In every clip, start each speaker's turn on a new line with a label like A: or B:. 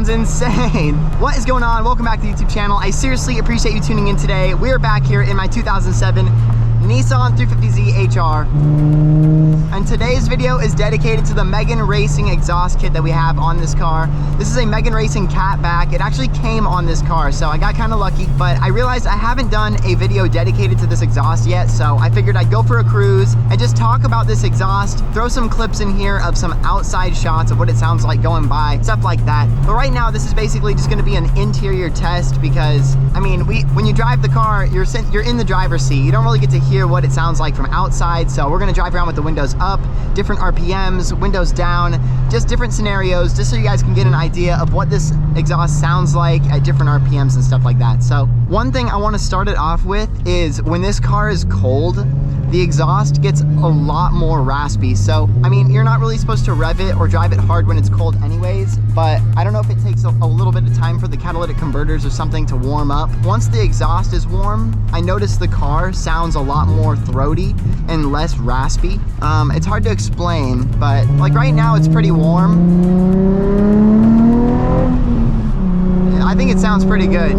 A: sounds insane. What is going on? Welcome back to the YouTube channel. I seriously appreciate you tuning in today. We are back here in my 2007 Nissan 350z HR. And today's video is dedicated to the Megan Racing exhaust kit that we have on this car. This is a Megan Racing catback. It actually came on this car, so I got kind of lucky, but I realized I haven't done a video dedicated to this exhaust yet, so I figured I'd go for a cruise and just talk about this exhaust, throw some clips in here of some outside shots of what it sounds like going by, stuff like that. But right now, this is basically just gonna be an interior test because, I mean, when you drive the car, you're in the driver's seat. You don't really get to hear what it sounds like from outside, so we're gonna drive around with the windows up, different RPMs, windows down, just different scenarios, just so you guys can get an idea of what this exhaust sounds like at different RPMs and stuff like that. So one thing I want to start it off with is when this car is cold, the exhaust gets a lot more raspy. So, I mean, you're not really supposed to rev it or drive it hard when it's cold anyways, but I don't know if it takes a little bit of time for the catalytic converters or something to warm up. Once the exhaust is warm, I notice the car sounds a lot more throaty and less raspy. It's hard to explain, but like right now it's pretty warm. I think it sounds pretty good.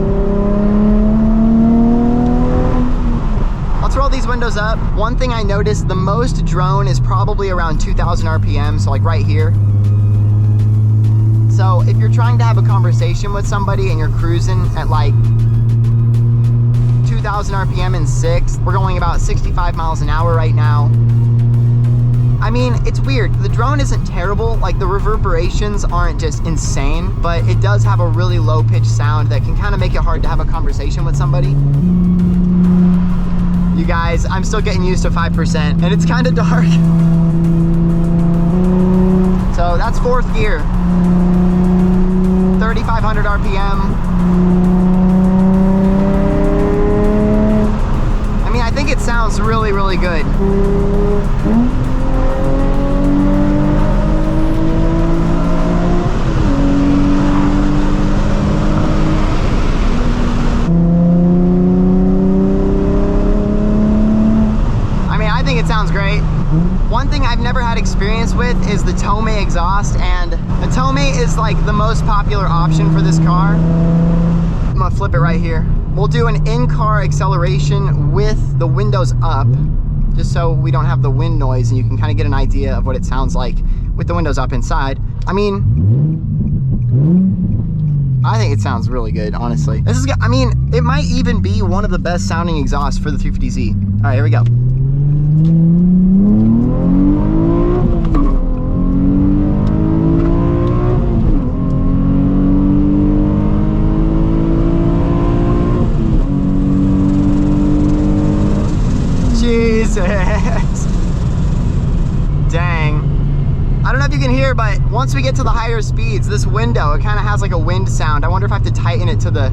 A: Let's roll these windows up. One thing I noticed, the most drone is probably around 2,000 RPM, so like right here. So if you're trying to have a conversation with somebody and you're cruising at like 2,000 RPM in 6, we're going about 65 miles an hour right now. I mean, it's weird. The drone isn't terrible, like the reverberations aren't just insane, but it does have a really low pitched sound that can kind of make it hard to have a conversation with somebody. You guys, I'm still getting used to 5% and it's kind of dark. So that's 4th gear, 3,500 RPM. I mean, I think it sounds really, really good. It sounds great. One thing I've never had experience with is the TOMEI exhaust, and the TOMEI is like the most popular option for this car. I'm gonna flip it right here. We'll do an in-car acceleration with the windows up, just so we don't have the wind noise and you can kind of get an idea of what it sounds like with the windows up inside. I mean, I think it sounds really good, honestly. This is, I mean, it might even be one of the best sounding exhausts for the 350Z. All right, here we go. Jesus. Dang. I don't know if you can hear, but once we get to the higher speeds, this window, it kind of has like a wind sound. I wonder if I have to tighten it to the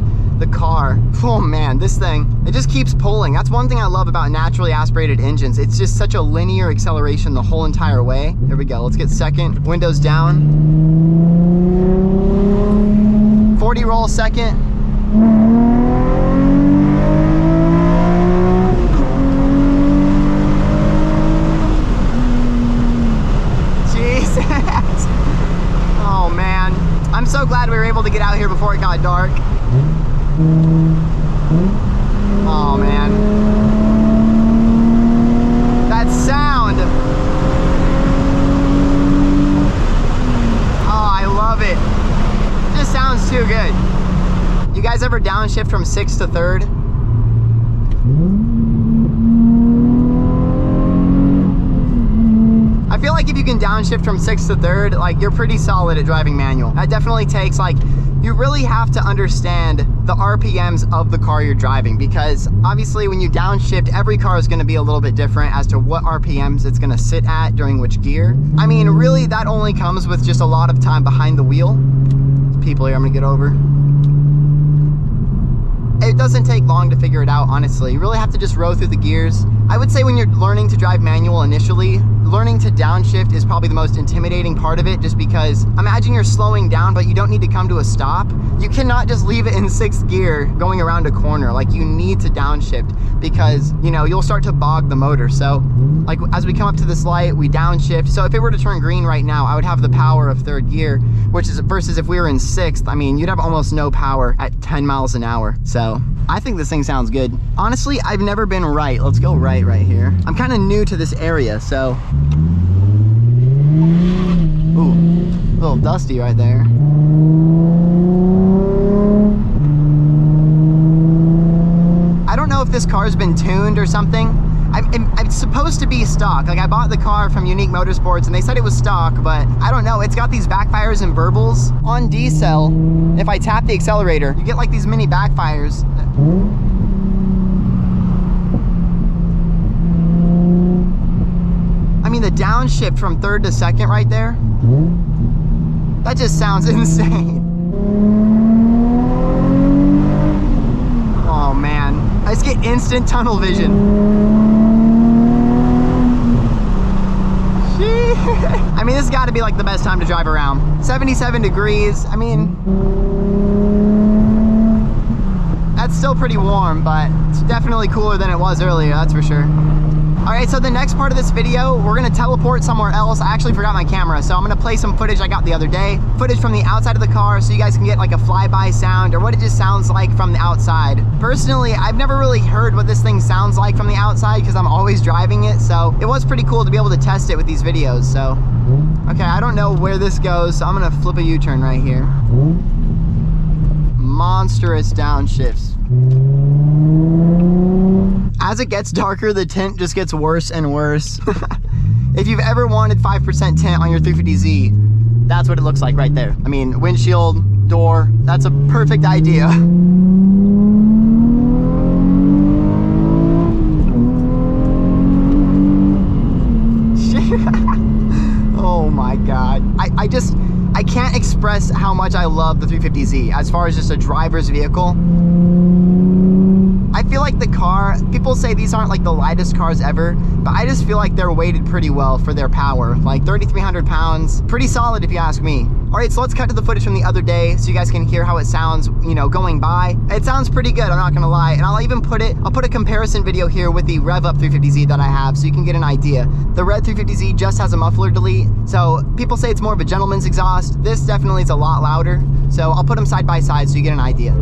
A: car. Oh man, this thing, it just keeps pulling. That's one thing I love about naturally aspirated engines. It's just such a linear acceleration the whole entire way. There we go. Let's get second. Windows down. 40 roll second. Oh man, I'm so glad we were able to get out here before it got dark. Oh man, that sound. Oh, I love it. It just sounds too good. You guys ever downshift from 6th to 3rd? I feel like if you can downshift from 6th to 3rd, like you're pretty solid at driving manual. That definitely takes, like, you really have to understand the RPMs of the car you're driving, because obviously when you downshift, every car is going to be a little bit different as to what RPMs it's going to sit at during which gear. I mean, really that only comes with just a lot of time behind the wheel. There's people here I'm going to get over. It doesn't take long to figure it out, honestly. You really have to just row through the gears. I would say when you're learning to drive manual initially, learning to downshift is probably the most intimidating part of it, just because imagine you're slowing down, but you don't need to come to a stop. You cannot just leave it in 6th gear going around a corner. Like, you need to downshift because, you know, you'll start to bog the motor. So like as we come up to this light, we downshift. So if it were to turn green right now, I would have the power of 3rd gear, which is versus if we were in 6th, I mean, you'd have almost no power at 10 miles an hour. So I think this thing sounds good. Honestly, I've never been right. Let's go right here. I'm kind of new to this area, so. Ooh, a little dusty right there. I don't know if this car's been tuned or something. It's supposed to be stock. Like, I bought the car from Unique Motorsports and they said it was stock, but I don't know. It's got these backfires and burbles. On D-cell, if I tap the accelerator, you get like these mini backfires. I mean, the downshift from 3rd to 2nd right there, that just sounds insane. Oh man, I just get instant tunnel vision. I mean, this has got to be like the best time to drive around. 77 degrees, I mean, that's still pretty warm, but it's definitely cooler than it was earlier, that's for sure. All right, so the next part of this video, we're gonna teleport somewhere else. I actually forgot my camera, so I'm gonna play some footage I got the other day, footage from the outside of the car, so you guys can get like a flyby sound or what it just sounds like from the outside. Personally, I've never really heard what this thing sounds like from the outside because I'm always driving it, so it was pretty cool to be able to test it with these videos. So, okay, I don't know where this goes, so I'm gonna flip a U-turn right here. Monstrous downshifts. As it gets darker, the tint just gets worse and worse. If you've ever wanted 5% tint on your 350Z, that's what it looks like right there. I mean, windshield, door, that's a perfect idea. Oh my God. I can't express how much I love the 350Z as far as just a driver's vehicle. I feel like the car, people say these aren't like the lightest cars ever, but I just feel like they're weighted pretty well for their power. Like 3,300 pounds, pretty solid if you ask me. All right, so let's cut to the footage from the other day so you guys can hear how it sounds, you know, going by. It sounds pretty good, I'm not gonna lie. And I'll put a comparison video here with the Rev Up 350Z that I have so you can get an idea. The red 350Z just has a muffler delete, so people say it's more of a gentleman's exhaust. This definitely is a lot louder. So I'll put them side by side so you get an idea.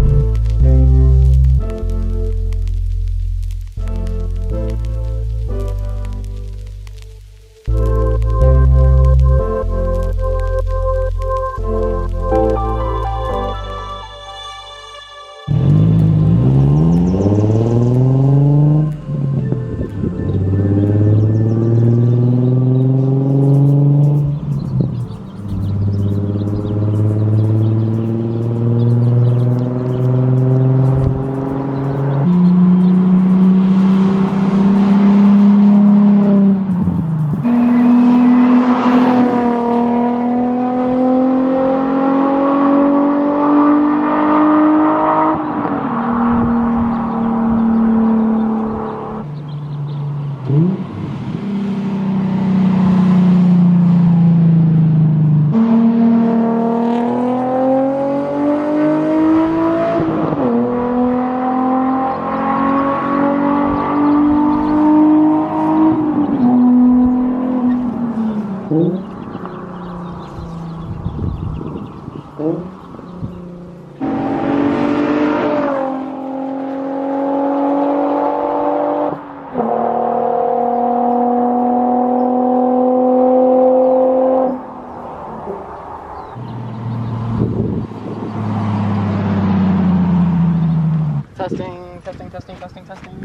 A: Testing.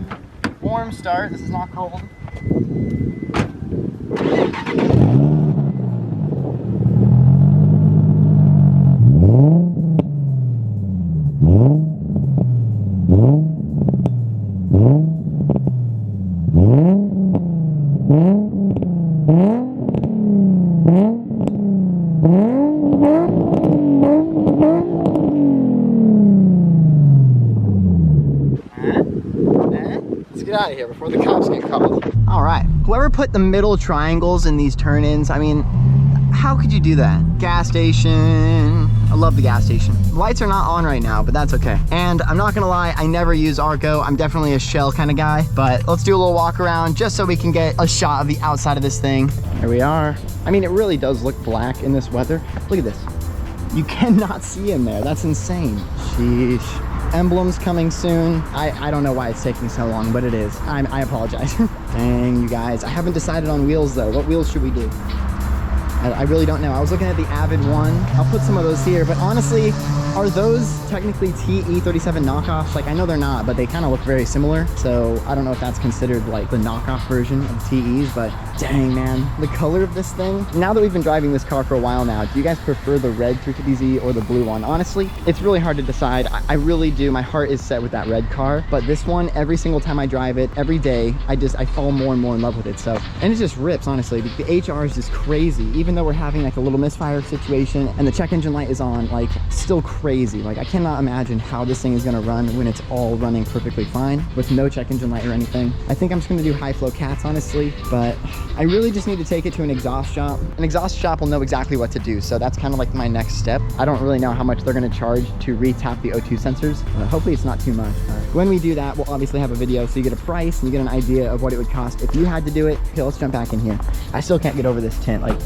A: Warm start, this is not cold. Let's get out of here before the cops get called. All right, Whoever put the middle triangles in these turn-ins, I mean, how could you do that? Gas station. I love the gas station. The lights are not on right now, but that's okay. And I'm not gonna lie, I never use Arco. I'm definitely a shell kind of guy, but let's do a little walk around just so we can get a shot of the outside of this thing. There we are. I mean, it really does look black in this weather. Look at this. You cannot see in there. That's insane. Sheesh. Emblems coming soon. I don't know why it's taking so long, but it is. I apologize. Dang, you guys. I haven't decided on wheels though. What wheels should we do? I really don't know. I was looking at the Avid one. I'll put some of those here, but honestly, are those technically TE37 knockoffs? Like, I know they're not, but they kind of look very similar. So I don't know if that's considered like the knockoff version of TEs, but dang, man. The color of this thing. Now that we've been driving this car for a while now, do you guys prefer the red 350Z or the blue one? Honestly, it's really hard to decide. I really do. My heart is set with that red car, but this one, every single time I drive it, every day, I fall more and more in love with it. So, and it just rips, honestly. The HR is just crazy. Even though we're having like a little misfire situation and the check engine light is on, like, still crazy. Like, I cannot imagine how this thing is going to run when it's all running perfectly fine with no check engine light or anything. I think I'm just going to do high flow cats, honestly, but I really just need to take it to an exhaust shop. An exhaust shop will know exactly what to do, so that's kind of like my next step. I don't really know how much they're going to charge to re-tap the O2 sensors. Hopefully it's not too much. When we do that, we'll obviously have a video so you get a price and you get an idea of what it would cost if you had to do it. Okay, let's jump back in here. I still can't get over this tint. Like,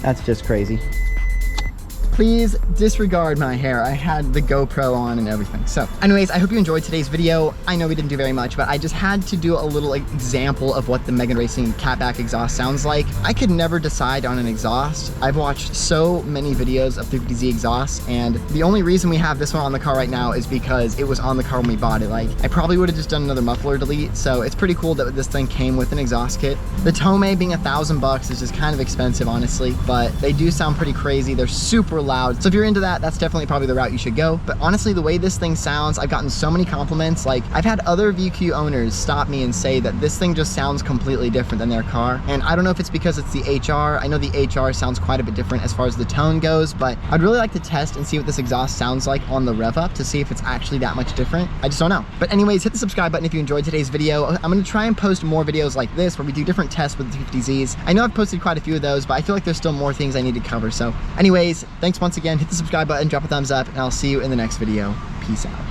A: that's just crazy. Please disregard my hair. I had the GoPro on and everything. So anyways, I hope you enjoyed today's video. I know we didn't do very much, but I just had to do a little example of what the Megan Racing catback exhaust sounds like. I could never decide on an exhaust. I've watched so many videos of 350Z exhausts, and the only reason we have this one on the car right now is because it was on the car when we bought it. Like, I probably would have just done another muffler delete, so it's pretty cool that this thing came with an exhaust kit. The TOMEI being $1,000 is just kind of expensive, honestly, but they do sound pretty crazy. They're super loud. So if you're into that, that's definitely probably the route you should go. But honestly, the way this thing sounds, I've gotten so many compliments. Like, I've had other VQ owners stop me and say that this thing just sounds completely different than their car. And I don't know if it's because it's the HR. I know the HR sounds quite a bit different as far as the tone goes, but I'd really like to test and see what this exhaust sounds like on the rev up to see if it's actually that much different. I just don't know. But anyways, hit the subscribe button if you enjoyed today's video. I'm gonna try and post more videos like this where we do different tests with the 350Zs. I know I've posted quite a few of those, but I feel like there's still more things I need to cover. So anyways, thanks once again. Hit the subscribe button, drop a thumbs up, and I'll see you in the next video. Peace out.